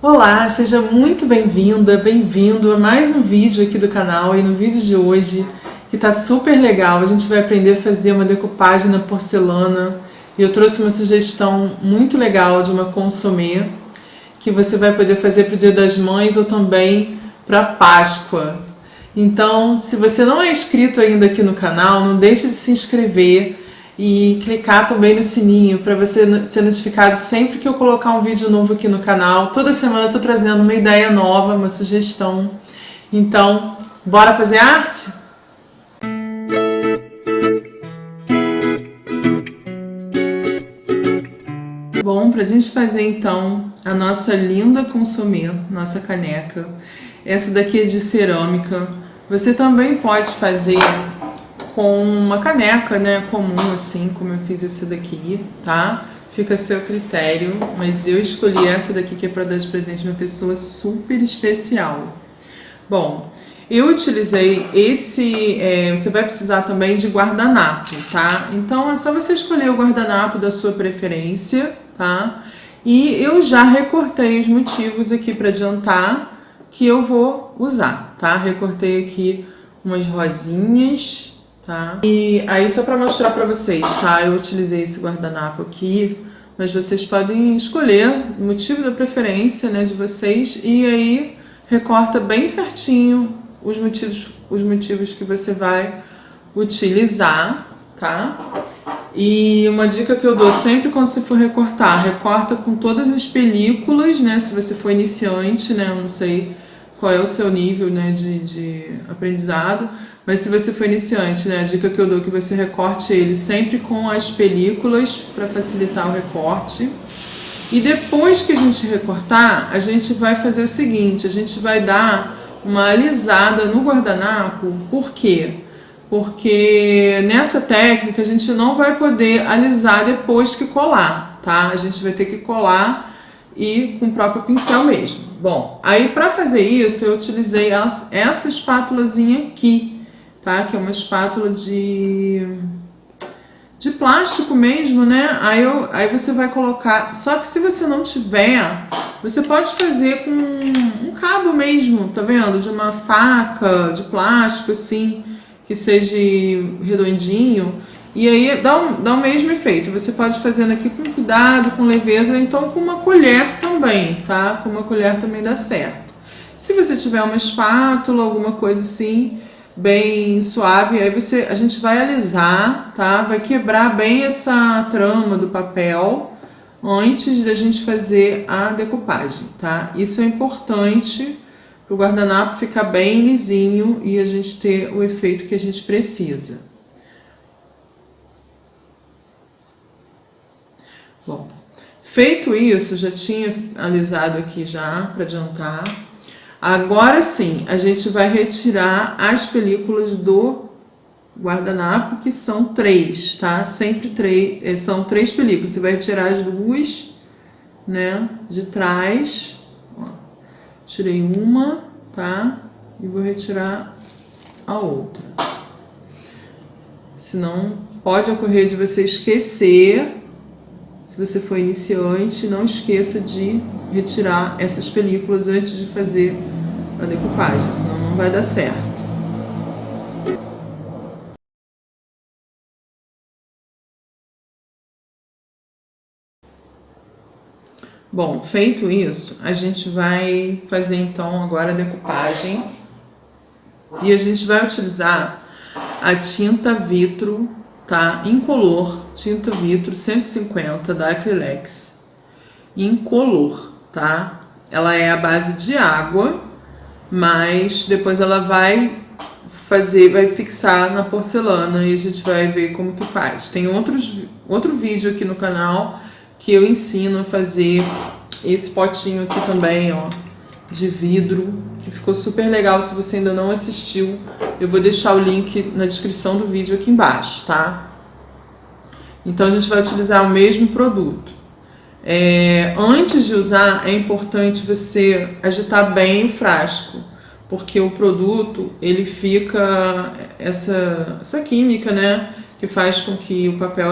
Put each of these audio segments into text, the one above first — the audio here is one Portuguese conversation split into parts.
Olá, seja muito bem-vinda, bem-vindo a mais um vídeo aqui do canal. E no vídeo de hoje, que tá super legal, a gente vai aprender a fazer uma decupagem na porcelana. E eu trouxe uma sugestão muito legal de uma consomê que você vai poder fazer para o Dia das Mães ou também para Páscoa. Então, se você não é inscrito ainda aqui no canal, não deixe de se inscrever e clicar também no sininho para você ser notificado sempre que eu colocar um vídeo novo aqui no canal. Toda semana eu estou trazendo uma ideia nova, uma sugestão. Então, bora fazer arte? Bom, para a gente fazer então a nossa linda consomê, nossa caneca, essa daqui é de cerâmica. Você também pode fazer com uma caneca, né, comum assim, como eu fiz essa daqui, tá? Fica a seu critério, mas eu escolhi essa daqui que é para dar de presente a uma pessoa super especial. Bom, eu utilizei esse, você vai precisar também de guardanapo, tá? Então é só você escolher o guardanapo da sua preferência, tá? E eu já recortei os motivos aqui para adiantar que eu vou usar, tá? Recortei aqui umas rosinhas, tá? E aí só para mostrar para vocês, tá? Eu utilizei esse guardanapo aqui, mas vocês podem escolher o motivo da preferência, né, de vocês, e aí recorta bem certinho os motivos que você vai utilizar, tá? E uma dica que eu dou sempre quando você for recortar, recorta com todas as películas, né? Se você for iniciante, né? Eu não sei qual é o seu nível, né, de aprendizado, mas se você for iniciante, né, a dica que eu dou é que você recorte ele sempre com as películas para facilitar o recorte. E depois que a gente recortar, a gente vai fazer o seguinte, a gente vai dar uma alisada no guardanapo. Por quê? Porque nessa técnica a gente não vai poder alisar depois que colar, tá? A gente vai ter que colar e com o próprio pincel mesmo. Bom, aí para fazer isso eu utilizei essa espátulazinha aqui, tá? Que é uma espátula de plástico mesmo, né? Aí você vai colocar, só que se você não tiver, você pode fazer com um cabo mesmo, tá vendo? De uma faca de plástico assim, que seja redondinho, e aí dá o mesmo efeito. Você pode fazendo aqui com cuidado, com leveza, ou então com uma colher também, tá? Com uma colher também dá certo. Se você tiver uma espátula, alguma coisa assim, bem suave, aí a gente vai alisar, tá? Vai quebrar bem essa trama do papel antes da gente fazer a decupagem, tá? Isso é importante para o guardanapo ficar bem lisinho e a gente ter o efeito que a gente precisa. Bom, feito isso, já tinha alisado aqui já para adiantar. Agora sim, a gente vai retirar as películas do guardanapo, que são 3, tá? Sempre 3, são 3 películas. Você vai retirar as duas, né, de trás. Ó, tirei uma, tá? E vou retirar a outra. Senão pode ocorrer de você esquecer. Se você for iniciante, não esqueça de retirar essas películas antes de fazer a decupagem, senão não vai dar certo. Bom, feito isso, a gente vai fazer então agora a decupagem e a gente vai utilizar a tinta vitro, tá? Incolor, tinta vitro 150 da Acrylex, incolor, tá? Ela é à base de água, mas depois ela vai fixar na porcelana e a gente vai ver como que faz. Tem outro vídeo aqui no canal que eu ensino a fazer esse potinho aqui também, ó, de vidro, que ficou super legal. Se você ainda não assistiu, eu vou deixar o link na descrição do vídeo aqui embaixo, tá? Então a gente vai utilizar o mesmo produto. Antes de usar, é importante você agitar bem o frasco, porque o produto, ele fica, essa química, né, que faz com que o papel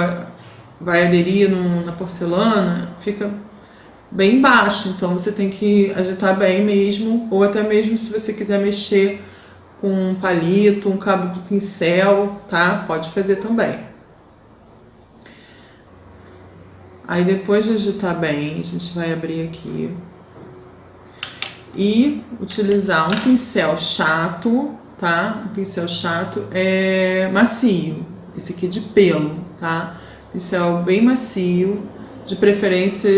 vai aderir na porcelana, fica bem baixo, então você tem que agitar bem mesmo, ou até mesmo se você quiser mexer com um palito, um cabo de pincel, tá? Pode fazer também. Aí depois de agitar bem, a gente vai abrir aqui e utilizar um pincel chato, tá? Um pincel chato macio, esse aqui de pelo, tá? Pincel bem macio, de preferência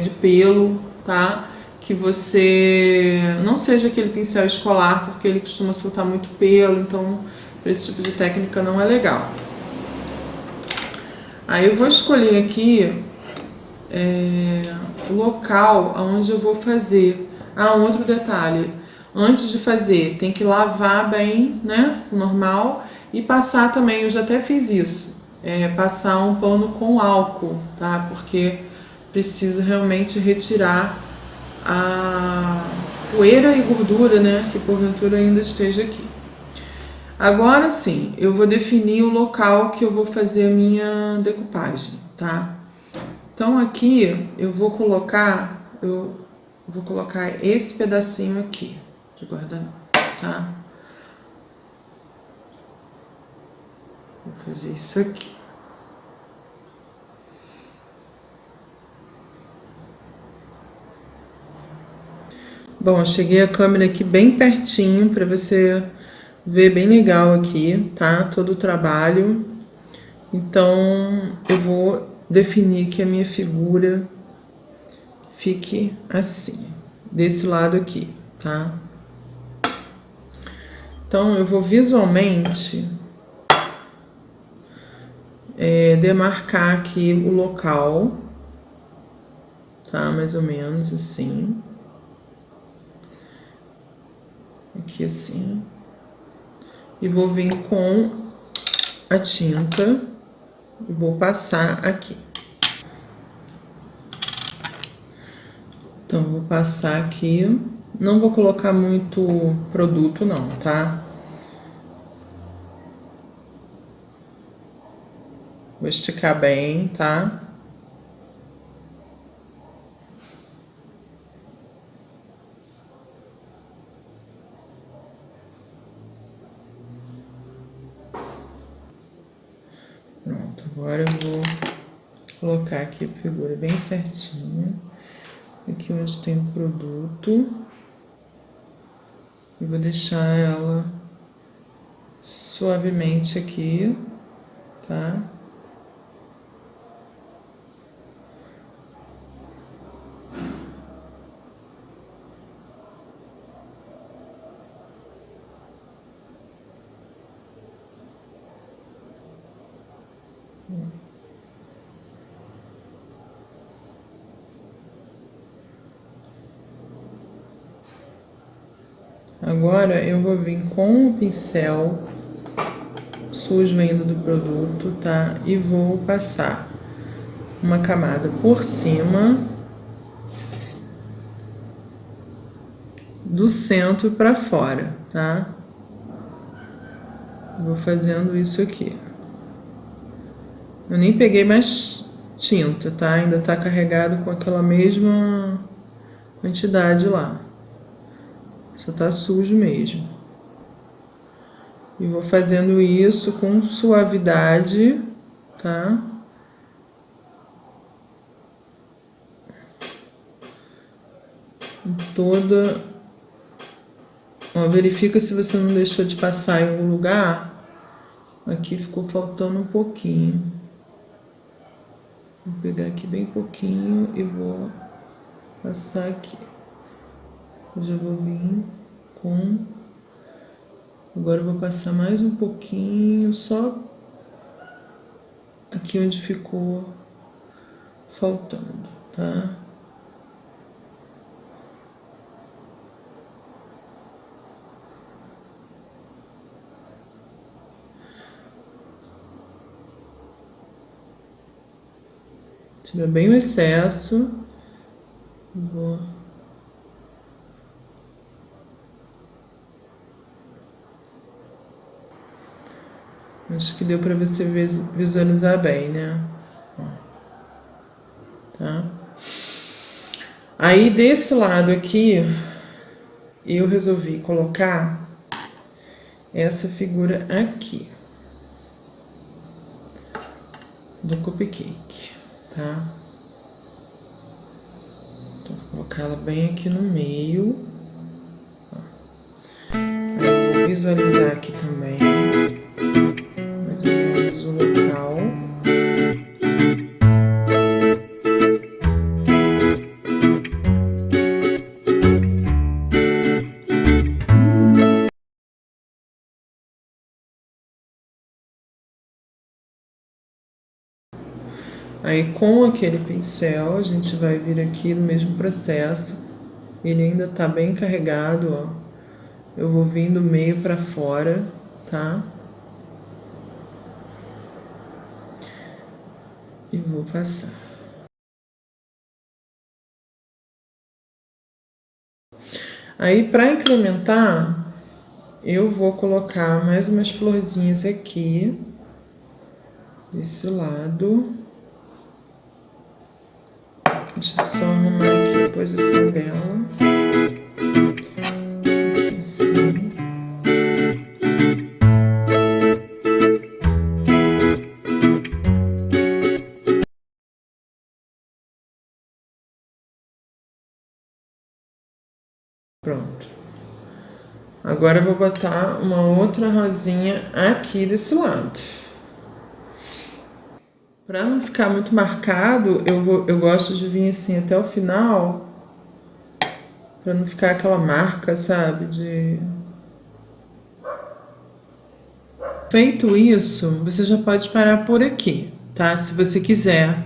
de pelo, tá? Que você não seja aquele pincel escolar, porque ele costuma soltar muito pelo, então para esse tipo de técnica não é legal. Aí eu vou escolher aqui o local onde eu vou fazer. Ah, um outro detalhe. Antes de fazer, tem que lavar bem, né? Normal. E passar também, eu já até fiz isso. Passar um pano com álcool, tá? Porque precisa realmente retirar a poeira e gordura, né? Que porventura ainda esteja aqui. Agora sim, eu vou definir o local que eu vou fazer a minha decupagem, tá? Então aqui eu vou colocar esse pedacinho aqui de guardanapo, tá? Vou fazer isso aqui. Bom, eu cheguei a câmera aqui bem pertinho para você ver bem legal aqui, tá? Todo o trabalho. Então eu vou definir que a minha figura fique assim, desse lado aqui, tá? Então eu vou visualmente demarcar aqui o local, tá? Mais ou menos assim. Aqui assim. E vou vir com a tinta e vou passar aqui. Então, vou passar aqui. Não vou colocar muito produto não, tá? Vou esticar bem, tá? Pronto, agora eu vou colocar aqui a figura bem certinha. Aqui onde tem o produto. E vou deixar ela suavemente aqui, tá? Agora eu vou vir com o pincel sujo ainda do produto, tá? E vou passar uma camada por cima do centro para fora, tá? Vou fazendo isso aqui. Eu nem peguei mais tinta, tá? Ainda tá carregado com aquela mesma quantidade lá. Só tá sujo mesmo. E vou fazendo isso com suavidade, tá? Toda. Ó, verifica se você não deixou de passar em algum lugar. Aqui ficou faltando um pouquinho. Vou pegar aqui bem pouquinho e vou passar aqui. Eu já vou vir com... Agora eu vou passar mais um pouquinho, só aqui onde ficou faltando, tá? Tira bem o excesso. Vou... Acho que deu para você visualizar bem, né? Ó. Tá? Aí desse lado aqui, eu resolvi colocar essa figura aqui do cupcake, tá? Então, vou colocar ela bem aqui no meio. Aí eu vou visualizar aqui também, mais ou menos o local. Aí com aquele pincel a gente vai vir aqui no mesmo processo. Ele ainda tá bem carregado, ó. Eu vou vir do meio pra fora, tá? E vou passar. Aí pra incrementar, eu vou colocar mais umas florzinhas aqui, desse lado. Deixa eu só arrumar aqui a posição dela. Assim. Pronto. Agora eu vou botar uma outra rosinha aqui desse lado. Pra não ficar muito marcado, eu gosto de vir assim até o final, pra não ficar aquela marca, sabe? Feito isso, você já pode parar por aqui, tá? Se você quiser,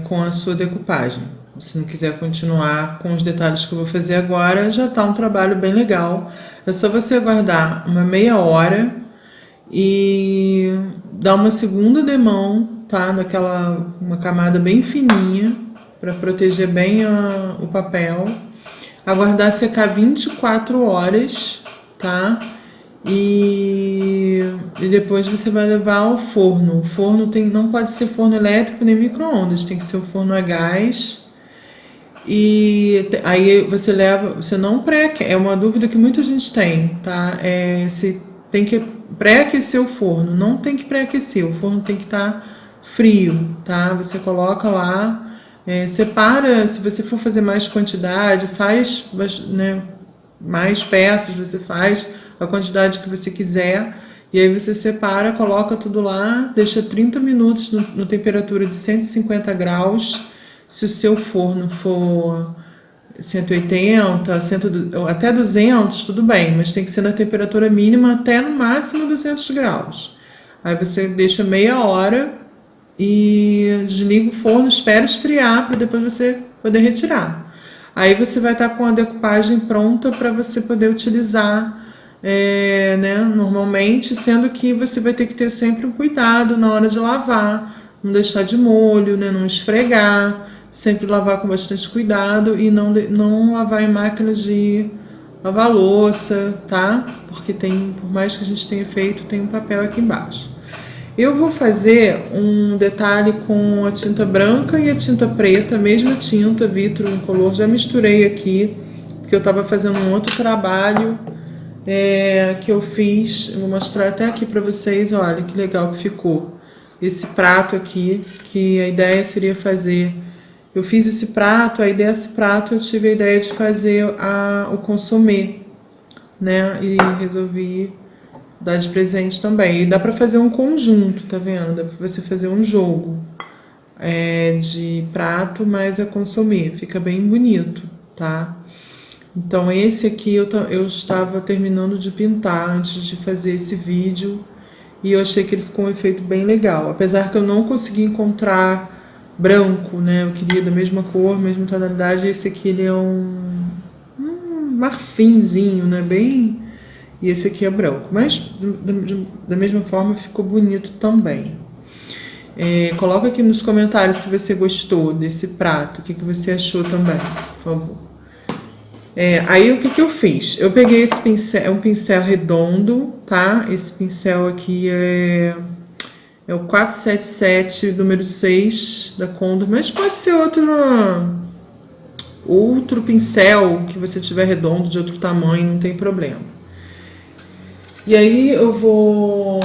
com a sua decupagem. Se não quiser continuar com os detalhes que eu vou fazer agora, já tá um trabalho bem legal. É só você aguardar uma meia hora e dar uma segunda demão, tá? Uma camada bem fininha para proteger bem o papel. Aguardar secar 24 horas, tá? E depois você vai levar ao forno. O forno não pode ser forno elétrico nem micro-ondas, tem que ser o forno a gás. E aí você não é uma dúvida que muita gente tem, tá? Se tem que pré-aquecer o forno. Não tem que pré-aquecer, o forno tem que estar frio, tá? Você coloca lá, separa, se você for fazer mais quantidade, faz, né, mais peças, você faz a quantidade que você quiser. E aí você separa, coloca tudo lá, deixa 30 minutos no temperatura de 150 graus. Se o seu forno for 180, até 200, tudo bem, mas tem que ser na temperatura mínima até no máximo 200 graus. Aí você deixa meia hora e desliga o forno, espera esfriar para depois você poder retirar. Aí você vai estar com a decupagem pronta para você poder utilizar, né, normalmente, sendo que você vai ter que ter sempre um cuidado na hora de lavar, não deixar de molho, né, não esfregar. Sempre lavar com bastante cuidado e não lavar em máquinas de lavar louça, tá? Porque por mais que a gente tenha feito, tem um papel aqui embaixo. Eu vou fazer um detalhe com a tinta branca e a tinta preta, a mesma tinta, Vitro Incolor. Já misturei aqui, porque eu estava fazendo um outro trabalho que eu fiz. Eu vou mostrar até aqui para vocês, olha que legal que ficou. Esse prato aqui, que a ideia seria fazer... Eu fiz esse prato, aí desse prato eu tive a ideia de fazer o consomê, né? E resolvi dar de presente também. E dá pra fazer um conjunto, tá vendo? Dá pra você fazer um jogo de prato, mas consomê. Fica bem bonito, tá? Então esse aqui eu estava terminando de pintar antes de fazer esse vídeo. E eu achei que ele ficou um efeito bem legal. Apesar que eu não consegui encontrar branco, né? Eu queria da mesma cor, mesma tonalidade. Esse aqui ele é um marfinzinho, né? Bem... E esse aqui é branco. Mas da mesma forma ficou bonito também. Coloca aqui nos comentários se você gostou desse prato. O que você achou também, por favor. Aí o que eu fiz? Eu peguei esse pincel, é um pincel redondo, tá? Esse pincel aqui é o 477, número 6 da Condor, mas pode ser outro outro pincel que você tiver redondo de outro tamanho, não tem problema. E aí eu vou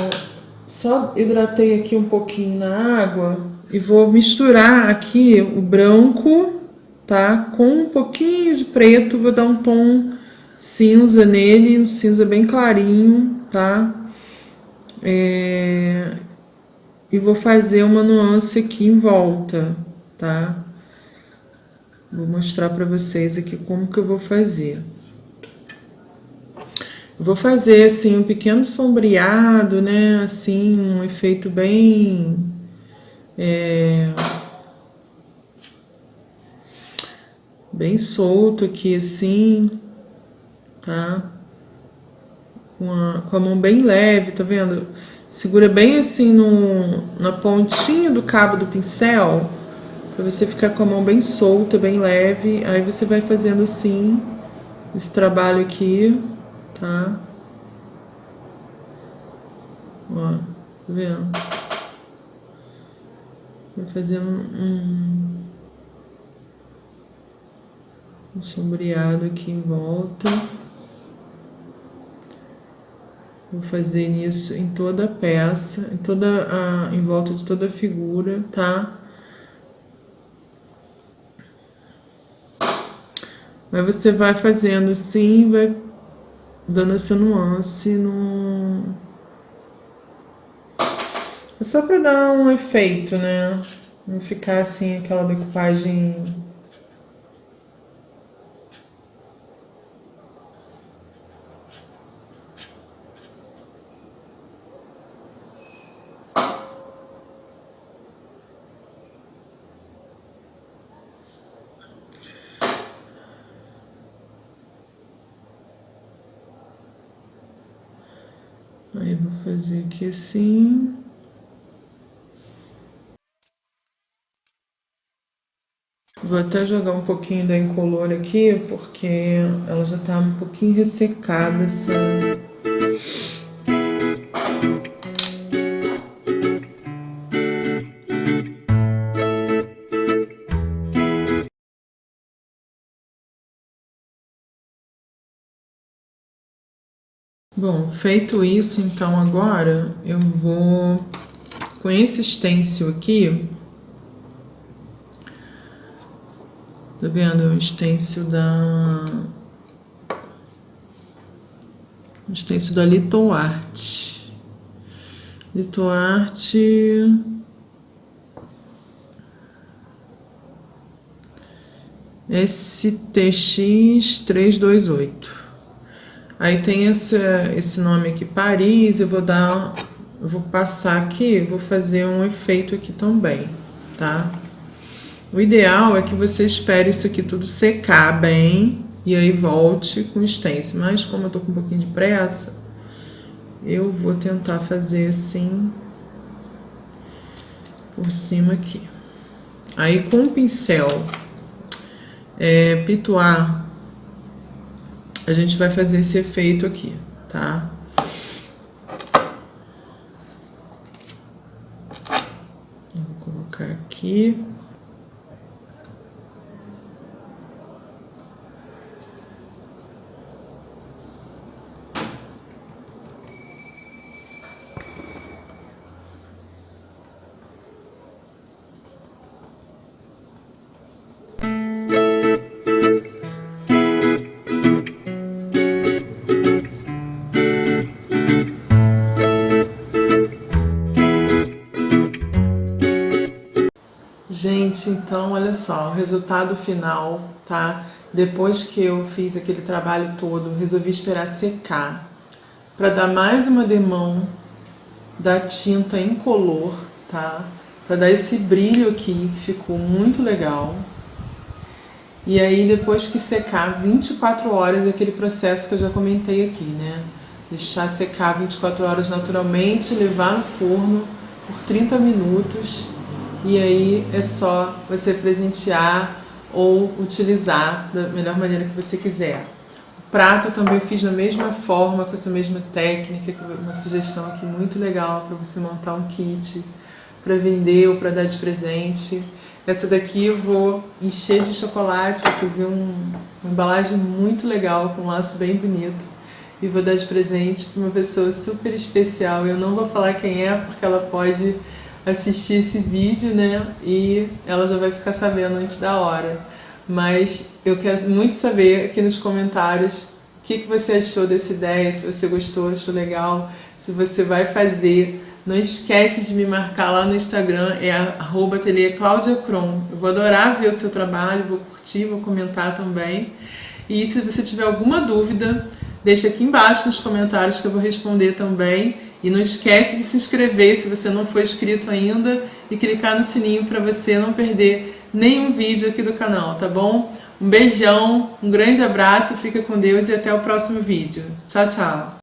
só hidratei aqui um pouquinho na água e vou misturar aqui o branco, tá? Com um pouquinho de preto, vou dar um tom cinza nele, um cinza bem clarinho, tá? E vou fazer uma nuance aqui em volta, tá? Vou mostrar pra vocês aqui como que eu vou fazer. Eu vou fazer assim um pequeno sombreado, né? Assim, um efeito bem bem solto aqui assim, tá? Com a mão bem leve, tá vendo? Segura bem assim na pontinha do cabo do pincel, pra você ficar com a mão bem solta, bem leve. Aí você vai fazendo assim, esse trabalho aqui, tá? Ó, tá vendo? Vou fazer um sombreado aqui em volta. Vou fazer isso em toda a peça, em volta de toda a figura, tá? Aí você vai fazendo assim, vai dando essa nuance É só pra dar um efeito, né? Não ficar assim, aquela decupagem... Aí vou fazer aqui assim. Vou até jogar um pouquinho da incolor aqui, porque ela já tá um pouquinho ressecada, assim. Bom, feito isso, então agora eu vou, com esse stencil aqui, tá vendo? O stencil da Little Art. Little Art STX 328. Aí tem esse nome aqui, Paris. Eu vou passar aqui, vou fazer um efeito aqui também, tá? O ideal é que você espere isso aqui tudo secar bem e aí volte com o stencil. Mas como eu tô com um pouquinho de pressa, eu vou tentar fazer assim por cima aqui. Aí com o pincel Pitois, a gente vai fazer esse efeito aqui, tá? Vou colocar aqui. Gente, então olha só, o resultado final, tá? Depois que eu fiz aquele trabalho todo, resolvi esperar secar para dar mais uma demão da tinta incolor, tá? Para dar esse brilho aqui, que ficou muito legal. E aí depois que secar, 24 horas é aquele processo que eu já comentei aqui, né? Deixar secar 24 horas naturalmente, levar no forno por 30 minutos. E aí é só você presentear ou utilizar da melhor maneira que você quiser. O prato eu também fiz da mesma forma, com essa mesma técnica, uma sugestão aqui muito legal para você montar um kit para vender ou para dar de presente. Essa daqui eu vou encher de chocolate, vou fazer uma embalagem muito legal, com um laço bem bonito. E vou dar de presente para uma pessoa super especial. Eu não vou falar quem é, porque ela pode assistir esse vídeo, né? E ela já vai ficar sabendo antes da hora. Mas eu quero muito saber aqui nos comentários o que você achou dessa ideia, se você gostou, achou legal, se você vai fazer. Não esquece de me marcar lá no Instagram, é @ateliê_claudiacron. Eu vou adorar ver o seu trabalho, vou curtir, vou comentar também. E se você tiver alguma dúvida, deixa aqui embaixo nos comentários que eu vou responder também. E não esquece de se inscrever se você não for inscrito ainda e clicar no sininho para você não perder nenhum vídeo aqui do canal, tá bom? Um beijão, um grande abraço, fica com Deus e até o próximo vídeo. Tchau, tchau!